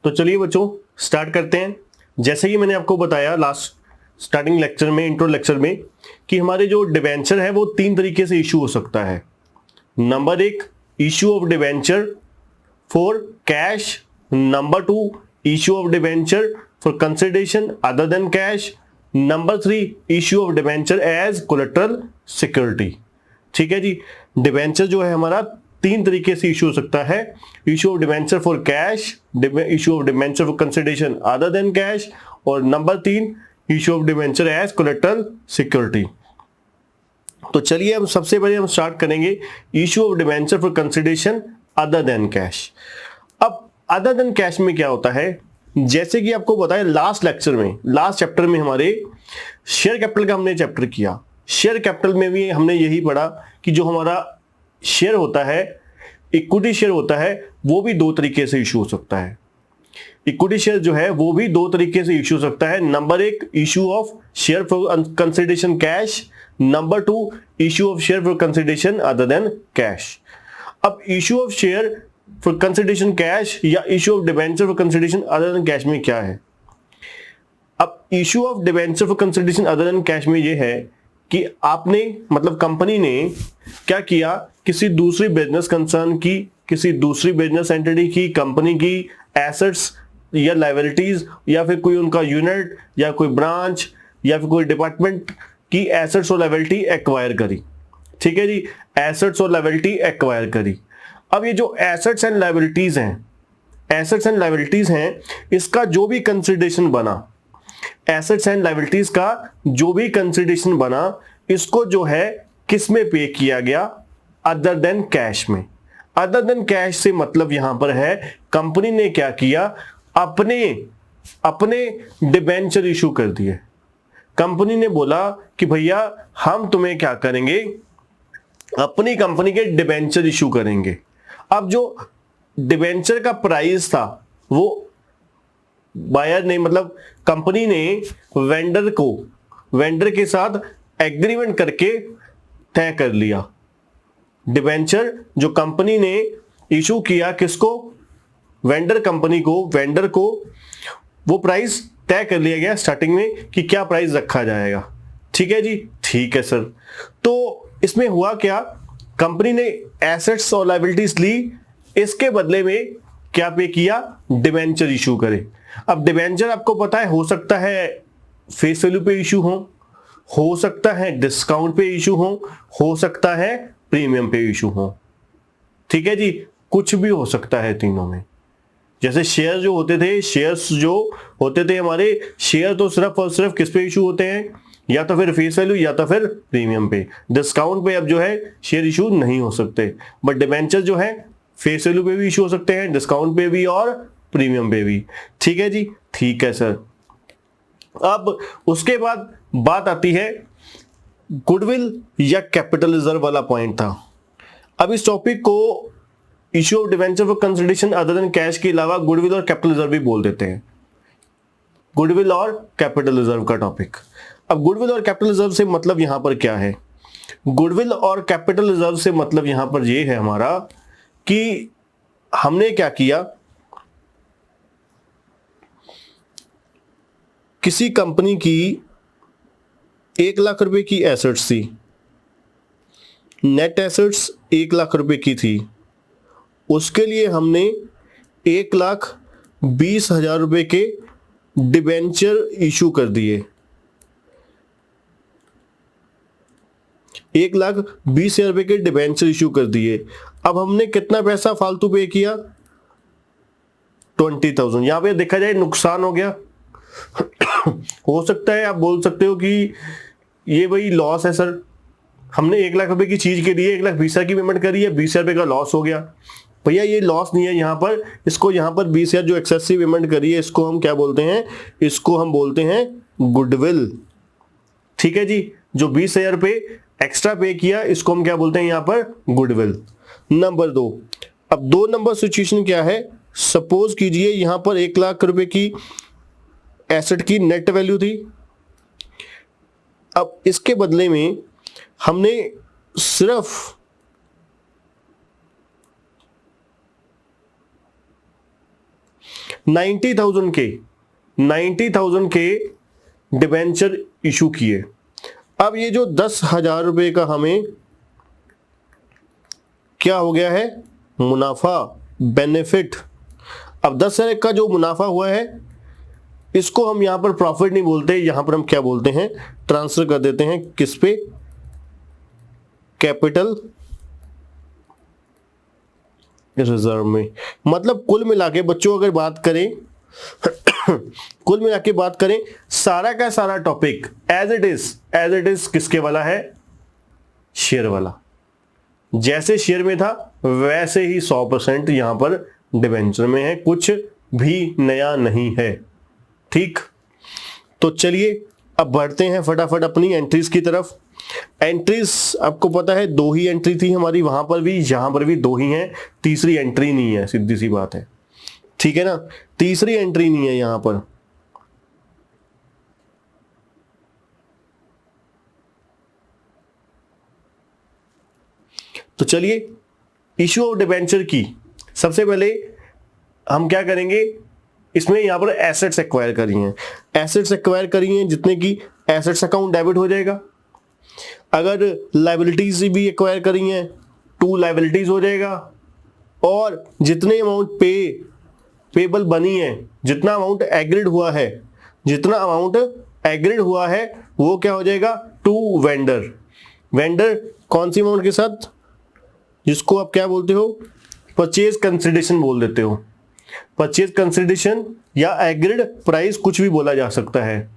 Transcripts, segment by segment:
तो चलिए बच्चों स्टार्ट करते हैं। जैसे कि मैंने आपको बताया लास्ट स्टार्टिंग लेक्चर में, इंट्रो लेक्चर में, कि हमारे जो डिबेंचर है वो 3 तरीके से इशू हो सकता है। Number 1, issue of debenture for cash. Number 2, issue of debenture for consideration other than cash. Number 3, issue of debenture as collateral security. ठीक है जी। डिबेंचर जो है हमारा 3 तरीके से इशू हो सकता है। Issue of debenture for cash, issue of debenture for consideration other than cash, और number 3, issue of debenture as collateral security. तो चलिए हम सबसे पहले हम स्टार्ट करेंगे issue of debenture for consideration other than cash. अब अदर देन कैश में क्या होता है, जैसे कि आपको बताया लास्ट लेक्चर में, लास्ट चैप्टर में हमारे शेयर कैपिटल का हमने चैप्टर किया। शेयर कैपिटल में भी हमने यही पढ़ा कि जो हमारा शेयर होता है, इक्विटी शेयर होता है, वो भी 2 तरीके से इशू हो सकता है। इक्विटी शेयर जो है वो भी 2 तरीके से इशू हो सकता है। Number 1, issue of share for consideration cash. Number 2, issue of share for consideration other than cash. अब issue of share for consideration cash या issue of debenture for consideration other than cash में क्या है। अब issue of debenture for consideration other than cash में ये है कि आपने मतलब कंपनी ने क्या किया, किसी दूसरी बिजनेस कंसर्न की, किसी दूसरी बिजनेस एंटिटी की, कंपनी की एसेट्स या लायबिलिटीज या फिर कोई उनका यूनिट या कोई ब्रांच या फिर कोई डिपार्टमेंट की एसेट्स और लायबिलिटी एक्वायर करी। ठीक है जी, एसेट्स और लायबिलिटी एक्वायर करी। अब ये जो एसेट्स एंड लायबिलिटीज हैं, एसेट्स एंड लायबिलिटीज हैं, इसका जो भी कंसिडरेशन बना, एसेट्स एंड लायबिलिटीज का जो भी कंसिडरेशन बना, इसको जो है किस में पे किया गया, अदर देन कैश में। अदर देन कैश से मतलब यहां पर है कंपनी ने क्या किया, अपने डिबेंचर इशू कर दिए। कंपनी ने बोला कि भैया हम तुम्हें क्या करेंगे, अपनी कंपनी के डिबेंचर इशू करेंगे। अब जो डिबेंचर का प्राइस था वो बायर ने मतलब कंपनी ने वेंडर के साथ एग्रीमेंट करके तय कर लिया। डिबेंचर जो कंपनी ने इशू किया किसको, वेंडर को वो प्राइस तय कर लिया गया स्टार्टिंग में कि क्या प्राइस रखा जाएगा। ठीक है जी, ठीक है सर। तो इसमें हुआ क्या, कंपनी ने एसेट्स और लायबिलिटीज ली, इसके बदले में क्या पे किया, डिबेंचर इशू करे। अब डिबेंचर आपको पता है हो सकता है फेस वैल्यू पे इशू हो सकता है डिस्काउंट पे इशू हो सकता है प्रीमियम पे इशू हो। ठीक है जी, कुछ भी हो सकता है तीनों में। जैसे शेयर जो होते थे, शेयर्स जो होते थे हमारे, शेयर तो सिर्फ और सिर्फ किस पे इशू होते हैं, या तो फिर फेस वैल्यू या तो फिर प्रीमियम पे। डिस्काउंट पे अब जो है शेयर इशू नहीं हो सकते, बट डिबेंचर जो है फेस वैल्यू पे भी इशू हो सकते हैं, डिस्काउंट पे भी और प्रीमियम पे भी। ठीक है जी, ठीक है सर। अब उसके बाद बात आती है गुडविल या कैपिटल रिजर्व वाला पॉइंट था। अब इस टॉपिक को issue of debenture for consideration other than cash के अलावा गुडविल और कैपिटल रिजर्व भी बोल देते हैं। गुडविल और कैपिटल रिजर्व का टॉपिक। अब गुडविल और कैपिटल रिजर्व से मतलब यहां पर क्या है, गुडविल और कैपिटल रिजर्व से मतलब यहां पर यह है हमारा कि हमने क्या किया, किसी कंपनी की 1 लाख रुपए की एसेट्स थी, नेट एसेट्स 1 लाख रुपए की थी, उसके लिए हमने 1,20,000 रुपए के डिबेंचर इशू कर दिए। 1,20,000 रुपए के डिबेंचर इशू कर दिए। अब हमने कितना पैसा फालतू पे किया, 20,000। यहां पे देखा जाए नुकसान हो गया। हो सकता है आप बोल सकते हो कि ये भाई लॉस है सर, हमने 1 लाख रुपए की चीज के लिए 1,20,000 की पेमेंट करी है, 20,000 रुपए का लॉस हो गया। भैया ये लॉस नहीं है, यहाँ पर इसको यहाँ पर 20,000 जो एक्सेसिव पेमेंट करी है इसको हम क्या बोलते हैं, इसको हम बोलते हैं गुडविल। ठीक है जी, जो 20,000 रुपए एक्स्ट्रा पे किया इसको हम क्या बोलते हैं यहाँ पर, गुडविल। नंबर 2, अब 2 नंबर सिचुएशन क्या है, सपोज कीजिए यहां पर 1 लाख रुपए की एसेट की नेट वैल्यू थी। अब इसके बदले में हमने सिर्फ 90,000 के डिबेंचर इशू किए। अब ये जो 10,000 रुपए का हमें क्या हो गया है, मुनाफा, बेनिफिट। अब 10,000 का जो मुनाफा हुआ है इसको हम यहां पर प्रॉफिट नहीं बोलते, यहां पर हम क्या बोलते हैं, ट्रांसफर कर देते हैं किस पे, कैपिटल रिजर्व में। मतलब कुल मिला के बच्चों अगर बात करें कुल मिला के बात करें, सारा का सारा टॉपिक एज इट इज किसके वाला है, शेयर वाला। जैसे शेयर में था वैसे ही 100% यहां पर डिबेंचर में है, कुछ भी नया नहीं है। ठीक, तो चलिए अब बढ़ते हैं फटाफट अपनी एंट्रीज की तरफ। एंट्रीज आपको पता है 2 ही एंट्री थी हमारी, वहां पर भी यहां पर भी 2 ही हैं, तीसरी एंट्री नहीं है, सीधी सी बात है, ठीक है ना, तीसरी एंट्री नहीं है यहां पर। तो चलिए इशू ऑफ डिबेंचर की सबसे पहले हम क्या करेंगे, इसमें यहां पर एसेट्स एक्वायर करी हैं, एसेट्स एक्वायर करी हैं जितने की एसेट्स अकाउंट डेबिट हो जाएगा। अगर लायबिलिटीज भी एक्वायर करी हैं 2 लायबिलिटीज हो जाएगा, और जितने अमाउंट पेबल बनी है, जितना अमाउंट एग्रीड हुआ है, जितना अमाउंट एग्रीड हुआ है वो क्या हो जाएगा, टू वेंडर। वेंडर कौन सी अमाउंट के साथ, जिसको आप क्या बोलते हो, परचेज कंसिडरेशन बोल देते हो, परचेज कंसिडरेशन या एग्रीड प्राइस कुछ भी बोला जा सकता है,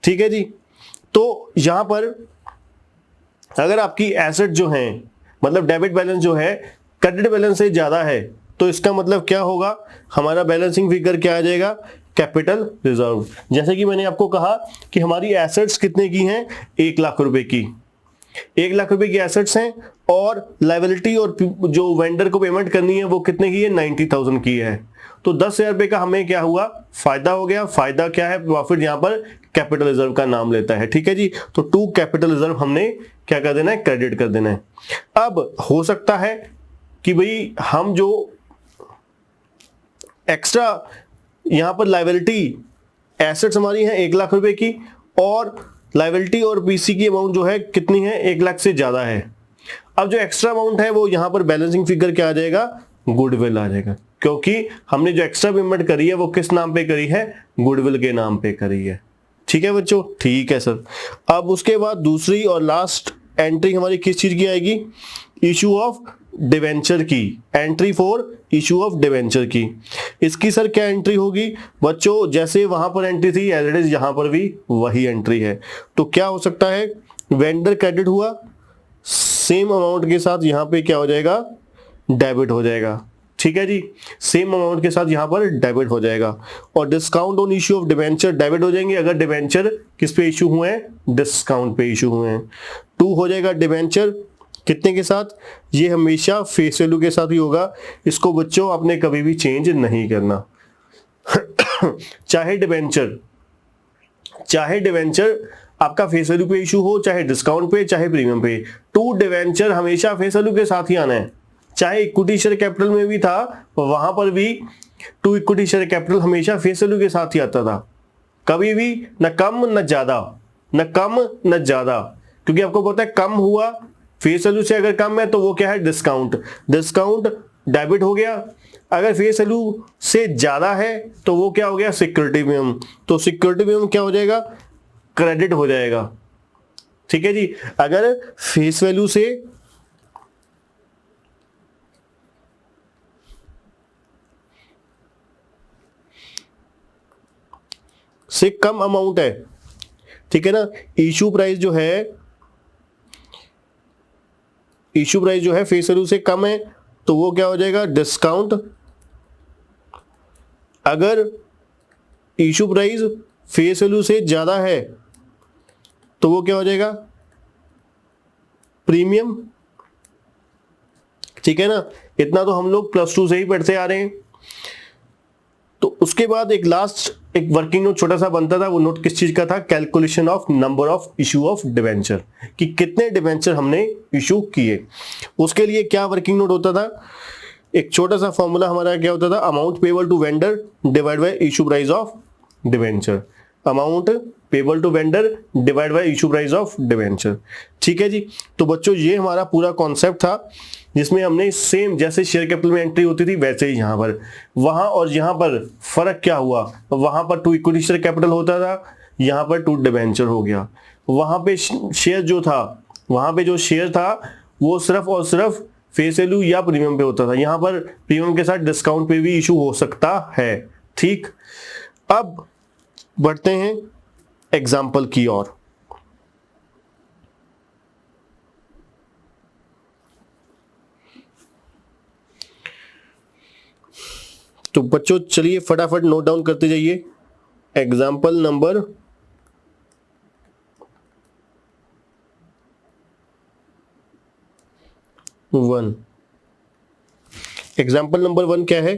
ठीक है जी। तो यहां पर अगर आपकी एसेट जो है, मतलब डेबिट बैलेंस जो है क्रेडिट बैलेंस से ज्यादा है, तो इसका मतलब क्या होगा, हमारा बैलेंसिंग फिगर क्या आ जाएगा, कैपिटल रिजर्व। जैसे कि मैंने आपको कहा कि हमारी एसेट्स कितने की हैं, 1 लाख रुपए की, 1 लाख रुपए की एसेट्स हैं, और लायबिलिटी और जो वेंडर को पेमेंट करनी है वो कितने की है, 90,000 की है। तो 10,000 रुपए का हमें क्या हुआ, फायदा हो गया। फायदा क्या है, प्रॉफिट यहां पर कैपिटल रिजर्व का नाम लेता है, ठीक है जी। तो टू कैपिटल रिजर्व हमने क्या कर देना है, क्रेडिट कर देना है। अब हो सकता है कि भाई हम जो एक्स्ट्रा यहां पर लायबिलिटी एसेट्स हमारी है 1 लाख रुपए की, और लायबिलिटी और पीसी की अमाउंट जो है कितनी है, 1 लाख से ज्यादा है। अब जो एक्स्ट्रा अमाउंट है वो यहां पर बैलेंसिंग फिगर क्या आ जाएगा, गुडविल आ जाएगा, क्योंकि हमने जो एक्स्ट्रा पेमेंट करी है वो किस नाम पे करी है, गुडविल के नाम पे करी है, ठीक है बच्चों, ठीक है सर। अब उसके बाद दूसरी और लास्ट एंट्री हमारी किस चीज की आएगी, इशू ऑफ डिवेंचर की, entry for issue of debenture की। इसकी सर क्या एंट्री होगी बच्चों, जैसे वहां पर एंट्री थी एज इट इज यहां पर भी वही एंट्री है। तो क्या हो सकता है, वेंडर क्रेडिट हुआ, सेम अमाउंट के साथ यहां पे क्या हो जाएगा, डेबिट हो जाएगा, ठीक है जी, सेम अमाउंट के साथ यहां पर डेबिट हो जाएगा। और discount on issue of debenture debit हो जाएंगे अगर डिवेंचर किस पे इशू हुए हैं, डिस्काउंट पे इशू हुए हैं। 2 हो जाएगा डिवेंचर कितने के साथ, ये हमेशा फेस वैल्यू के साथ ही होगा, इसको बच्चों आपने कभी भी चेंज नहीं करना। चाहे डिवेंचर आपका फेस वैल्यू पे इशू हो, चाहे डिस्काउंट पे, चाहे प्रीमियम पे, 2 डिवेंचर हमेशा फेस वैल्यू के साथ ही आना है। चाहे इक्विटी शेयर कैपिटल में भी था, वहां पर भी 2 इक्विटी शेयर कैपिटल हमेशा फेस वैल्यू के साथ ही आता था, कभी भी न कम न ज्यादा, न कम न ज्यादा, क्योंकि आपको पता है कम हुआ फेस वैल्यू से, अगर कम है तो वो क्या है, डिस्काउंट, डिस्काउंट डेबिट हो गया। अगर फेस वैल्यू से ज्यादा है तो वो क्या हो गया, सिक्योरिटी प्रीमियम, तो सिक्योरिटी प्रीमियम क्या हो जाएगा, क्रेडिट हो जाएगा, ठीक है जी। अगर फेस वैल्यू से कम अमाउंट है, ठीक है ना, इशू प्राइस जो है फेस वैल्यू से कम है, तो वो क्या हो जाएगा, डिस्काउंट। अगर इशू प्राइस फेस वैल्यू से ज्यादा है तो वो क्या हो जाएगा, प्रीमियम, ठीक है ना। इतना तो हम लोग +2 से ही पढ़ते आ रहे हैं। तो उसके बाद एक वर्किंग नोट छोटा सा बनता था, वो नोट किस चीज का था, calculation of number of issue of debenture, कि कितने डिवेंचर हमने इशू किए। उसके लिए क्या वर्किंग नोट होता था, एक छोटा सा फॉर्मूला हमारा क्या होता था, amount payable to vendor divide by issue price of debenture, amount payable to vendor divide by issue price of debenture. ठीक है जी। तो बच्चों ये हमारा पूरा कॉन्सेप्ट था, जिसमें हमने सेम जैसे शेयर कैपिटल में एंट्री होती थी वैसे ही यहाँ पर, वहां और यहाँ पर फर्क क्या हुआ, वहां पर टू इक्विटी शेयर कैपिटल होता था, यहाँ पर टू डिवेंचर हो गया। वहां पे शेयर जो था, वहां पे जो शेयर था वो सिर्फ और सिर्फ फेस वैल्यू या प्रीमियम पे होता था, यहाँ पर प्रीमियम के साथ डिस्काउंट पे भी इशू हो सकता है। ठीक, अब बढ़ते हैं एग्जाम्पल की ओर। तो बच्चों चलिए फटाफट नोट डाउन करते जाइए। Example number 1। एग्जाम्पल नंबर 1 क्या है?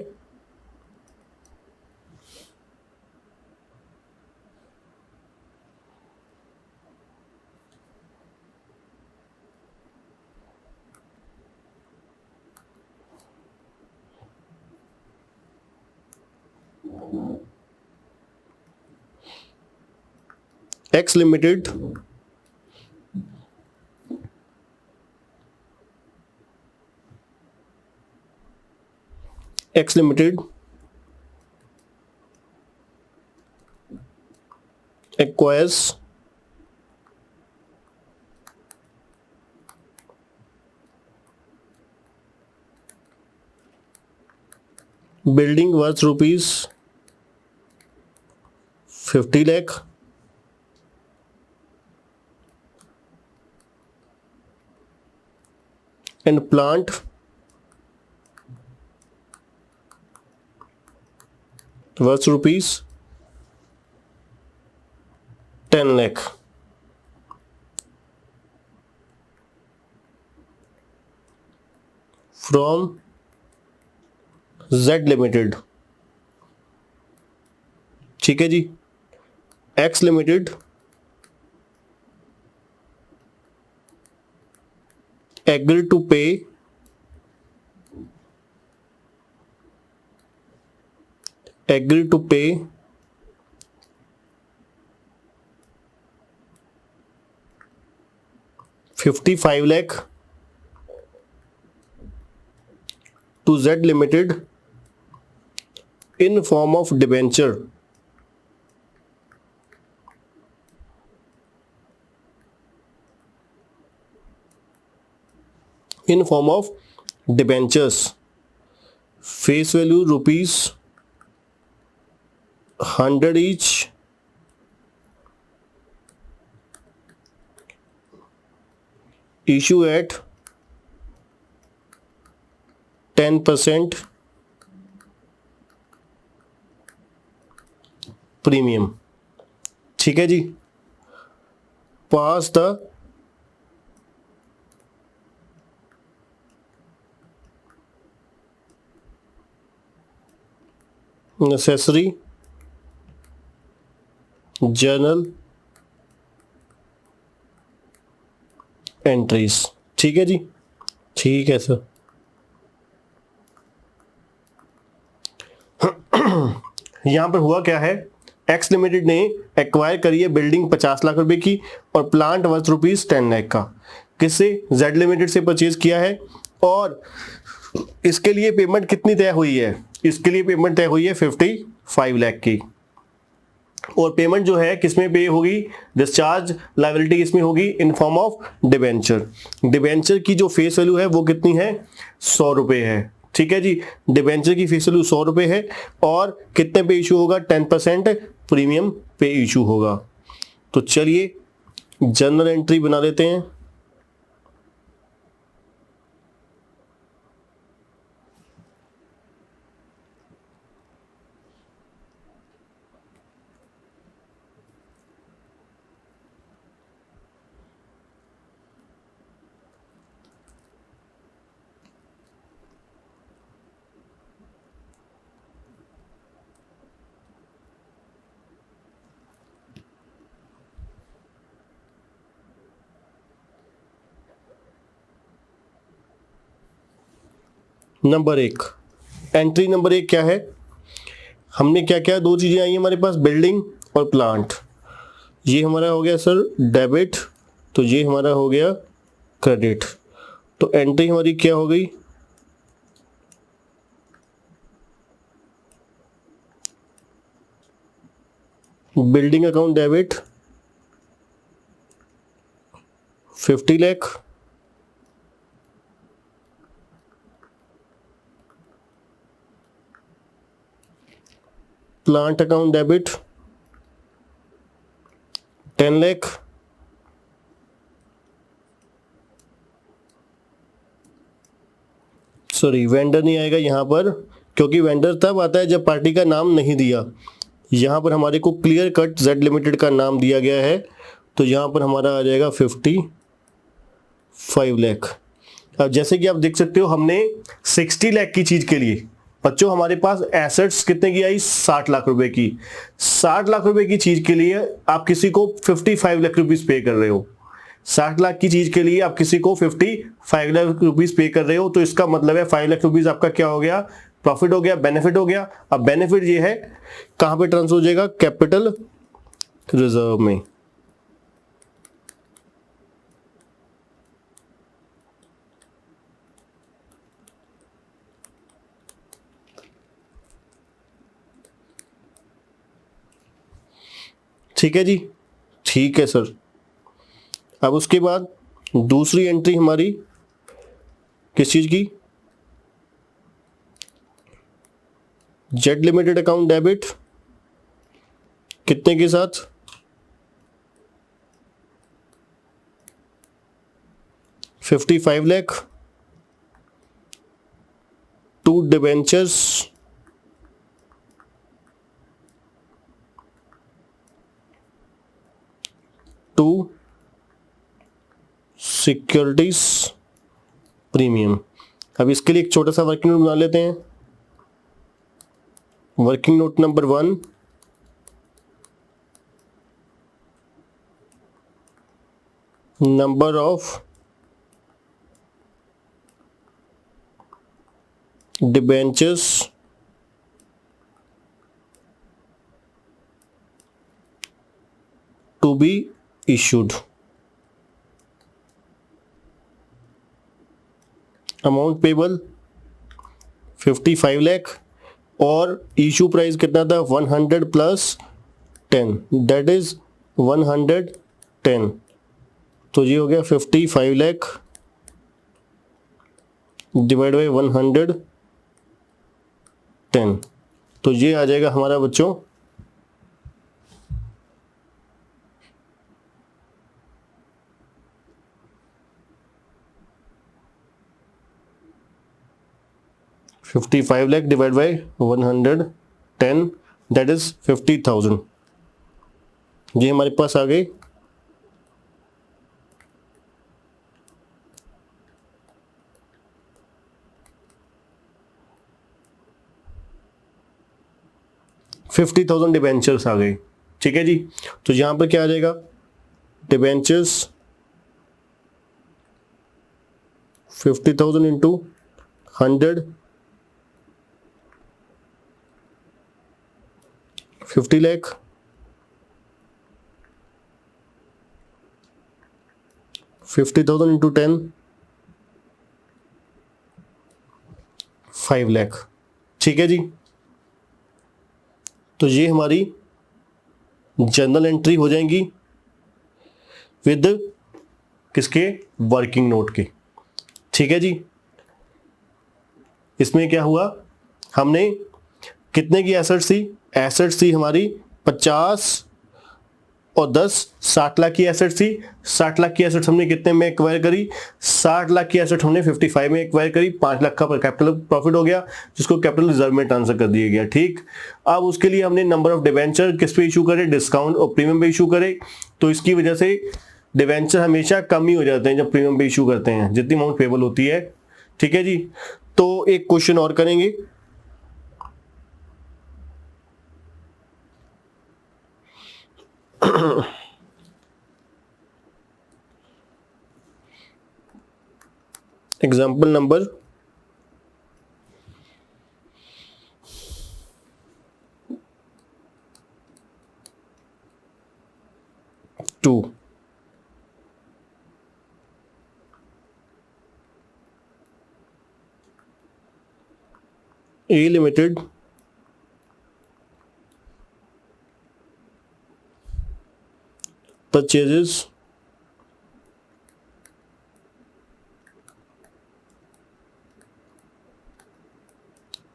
X Limited acquires building worth rupees 50 lakh and plant worth rupees 10 lakh from Z Limited। ठीक है जी। X Limited agreed to pay $55 lakh to Z Limited in form of debenture debentures, face value rupees 100 each, issue at 10% premium. ठीक है जी। पास the necessary journal entries. ठीक है जी। ठीक है sir. यहां पर हुआ क्या है, एक्स लिमिटेड ने एक्वायर करी है बिल्डिंग 50 लाख रुपए की और प्लांट वर्थ रुपीज 10 लाख का। किससे? जेड लिमिटेड से परचेज किया है। और इसके लिए पेमेंट कितनी तय हुई है? इसके लिए पेमेंट तय हुई है 55 लाख की। और पेमेंट जो है किसमें पे होगी? डिस्चार्ज लायबिलिटी किसमें होगी? In form of debenture. Debenture की जो फेस वैल्यू है वो कितनी है? 100 रुपए है। ठीक है जी। डिबेंचर की फेस वैल्यू 100 रुपए है और कितने पे इशू होगा? 10% प्रीमियम पे इशू होगा। तो चलिए जर्नल एंट्री बना लेते हैं। नंबर एक, एंट्री नंबर एक क्या है, हमने क्या क्या दो चीजें आई हमारे पास, बिल्डिंग और प्लांट। ये हमारा हो गया सर डेबिट, तो ये हमारा हो गया क्रेडिट। तो एंट्री हमारी क्या हो गई, building account debit 50 lakh, plant account debit 10 lakh, sorry vendor नहीं आएगा यहाँ पर, क्योंकि वेंडर तब आता है जब पार्टी का नाम नहीं दिया। यहाँ पर हमारे को क्लियर कट जेड लिमिटेड का नाम दिया गया है, तो यहाँ पर हमारा आ जाएगा 55 लाख। अब जैसे कि आप देख सकते हो हमने 60 लाख की चीज के लिए, बच्चों हमारे पास एसेट्स कितने की आई, 60 लाख रुपए की। 60 लाख रुपए की चीज के लिए आप किसी को 55 लाख रुपीस पे कर रहे हो। 60 लाख की चीज के लिए आप किसी को 55 लाख रुपीस पे कर रहे हो, तो इसका मतलब है 5 लाख रुपीस आपका क्या हो गया, प्रॉफिट हो गया, बेनिफिट हो गया। अब बेनिफिट ये है कहां पे ट्रांसफर हो जाएगा, कैपिटल रिजर्व में। ठीक है जी, ठीक है सर। अब उसके बाद दूसरी एंट्री हमारी किस चीज की, जेड लिमिटेड अकाउंट डेबिट कितने के साथ, 55 lakh, to debentures to securities premium. अब इसके लिए एक छोटा सा वर्किंग नोट बना लेते हैं। Working note number 1, number of debentures to be issued, amount payable 55 lakh, और इशू प्राइस कितना था, 100 प्लस 10, दैट इज 110। तो ये हो गया 55 लाख डिवाइड बाई 110, तो ये आ जाएगा हमारा बच्चों 55 lakh divide by 110, that is 50,000। ये हमारे पास आ गई। $50,000 डिबेंचर्स आ गए। ठीक है जी, तो यहां पर क्या आ जाएगा, debentures 50,000 into 100, 50 lakh, 50,000 into 10, 5 lakh. ठीक है जी, तो ये हमारी जनरल एंट्री हो जाएंगी विद किसके, वर्किंग नोट के। ठीक है जी, इसमें क्या हुआ, हमने कितने की एसेट्स थी, एसेट्स थी हमारी 50 और 10, 60 लाख की एसेट्स थी। 60 लाख की एसेट्स हमने कितने में एक्वायर करी, 60 लाख की एसेट हमने 55 में एक्वायर करी, 5 लाख का कैपिटल प्रॉफिट हो गया, जिसको कैपिटल रिजर्व में ट्रांसफर कर दिया गया। ठीक, अब उसके लिए हमने नंबर ऑफ डिवेंचर किस पे इशू करे, डिस्काउंट और प्रीमियम पे इशू करे। तो इसकी वजह से डिवेंचर हमेशा कम ही हो जाते हैं जब प्रीमियम पे इशू करते हैं, जितनी अमाउंट पेबल होती है। ठीक है जी, तो एक क्वेश्चन और करेंगे। Example number two. A limited purchases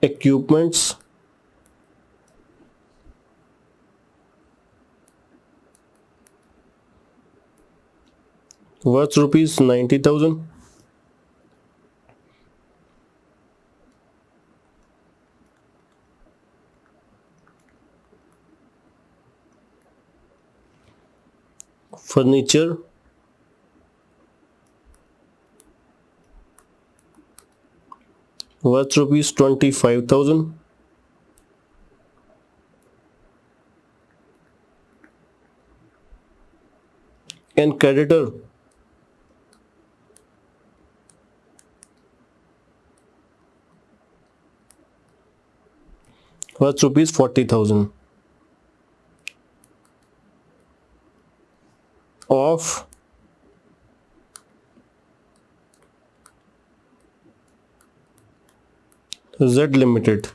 equipments worth rupees 90,000. Furniture worth rupees 25,000. And creditor worth rupees 40,000. Of Z Limited.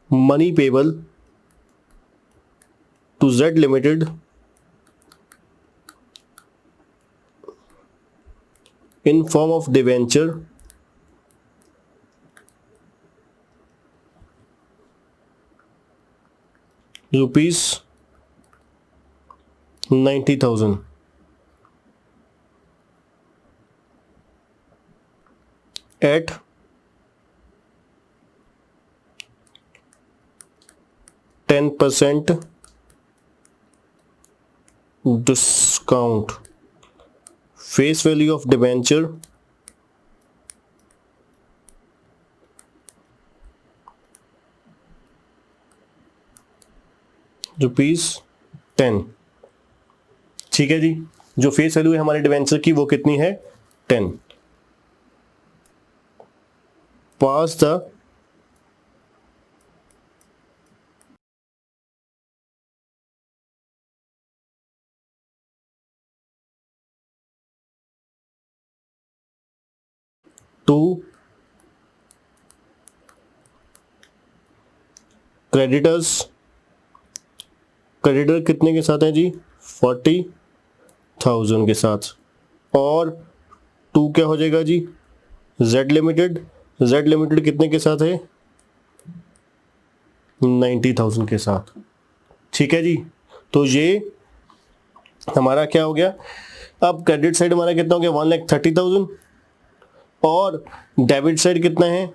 Money payable to Z Limited in form of debenture rupees 90,000 at 10% discount. Face value of debenture ₹10। ठीक है जी, जो face value है हमारे debenture की वो कितनी है 10। पास the two creditors. Creditor कितने के साथ है जी 40,000 के साथ। और टू क्या हो जाएगा जी Z लिमिटेड। Z लिमिटेड कितने के साथ है 90,000 के साथ। ठीक है जी, तो ये हमारा क्या हो गया। अब क्रेडिट साइड हमारा कितना हो गया 1,30,000 और डेबिट साइड कितना है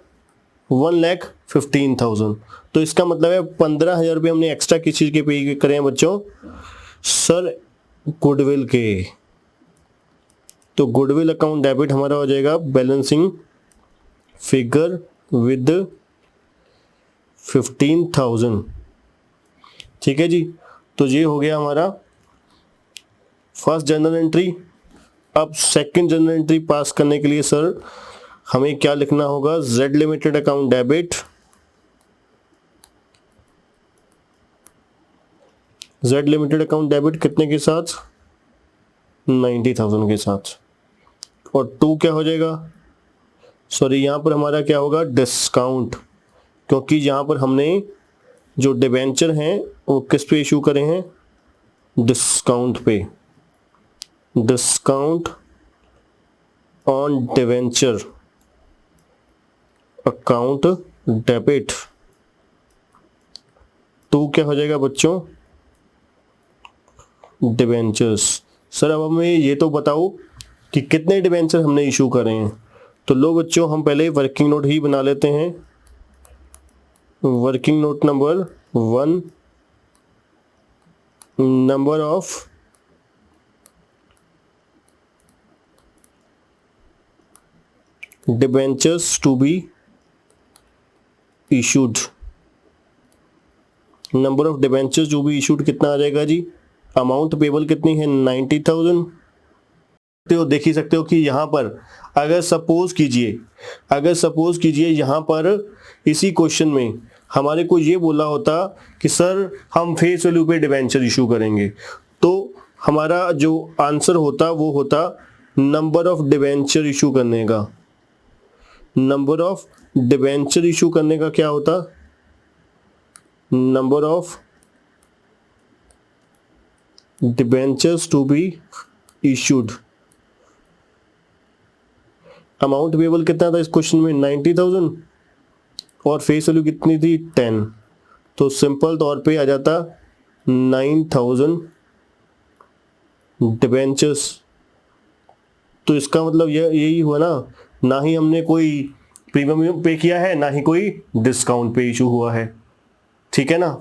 1,15,000। तो इसका मतलब है 15,000 रुपये हमने एक्स्ट्रा किस चीज के पे करे हैं बच्चों सर गुडविल के। तो गुडविल अकाउंट डेबिट हमारा हो जाएगा बैलेंसिंग फिगर विद 15,000। ठीक है जी, तो ये हो गया हमारा फर्स्ट जनरल एंट्री। अब सेकंड जनरल एंट्री पास करने के लिए सर हमें क्या लिखना होगा Z limited account debit Z limited account debit कितने के साथ 90,000 के साथ। और टू क्या हो जाएगा सॉरी यहां पर हमारा क्या होगा डिस्काउंट, क्योंकि यहां पर हमने जो डिबेंचर हैं वो किस पे इशू करे हैं डिस्काउंट पे। Discount on debenture account debit. To क्या हो जाएगा बच्चों डिबेंचर्स। सर अब हमें ये तो बताओ कि कितने डिबेंचर हमने इशू करे हैं। तो लो बच्चों हम पहले वर्किंग नोट ही बना लेते हैं। Working note number 1 number of debentures to be issued. Number of debentures to be issued कितना आ जाएगा जी। अमाउंट पेबल कितनी है 90,000। तो देख ही सकते हो कि यहां पर अगर सपोज कीजिए यहां पर इसी क्वेश्चन में हमारे को ये बोला होता कि सर हम फेस वैल्यू पे डिबेंचर इशू करेंगे, तो हमारा जो आंसर होता वो होता नंबर ऑफ डिबेंचर इशू करने का। नंबर ऑफ डिबेंचर इशू करने का क्या होता, number of debentures to be issued. Amount payable कितना था इस क्वेश्चन में, 90,000, और फेस वैल्यू कितनी थी, 10। तो सिंपल तौर पे आ जाता 9,000 डिबेंचर्स। तो इसका मतलब यही हुआ ना ही हमने कोई प्रीमियम पे किया है, ना ही कोई डिस्काउंट पे इशू हुआ है। ठीक है ना।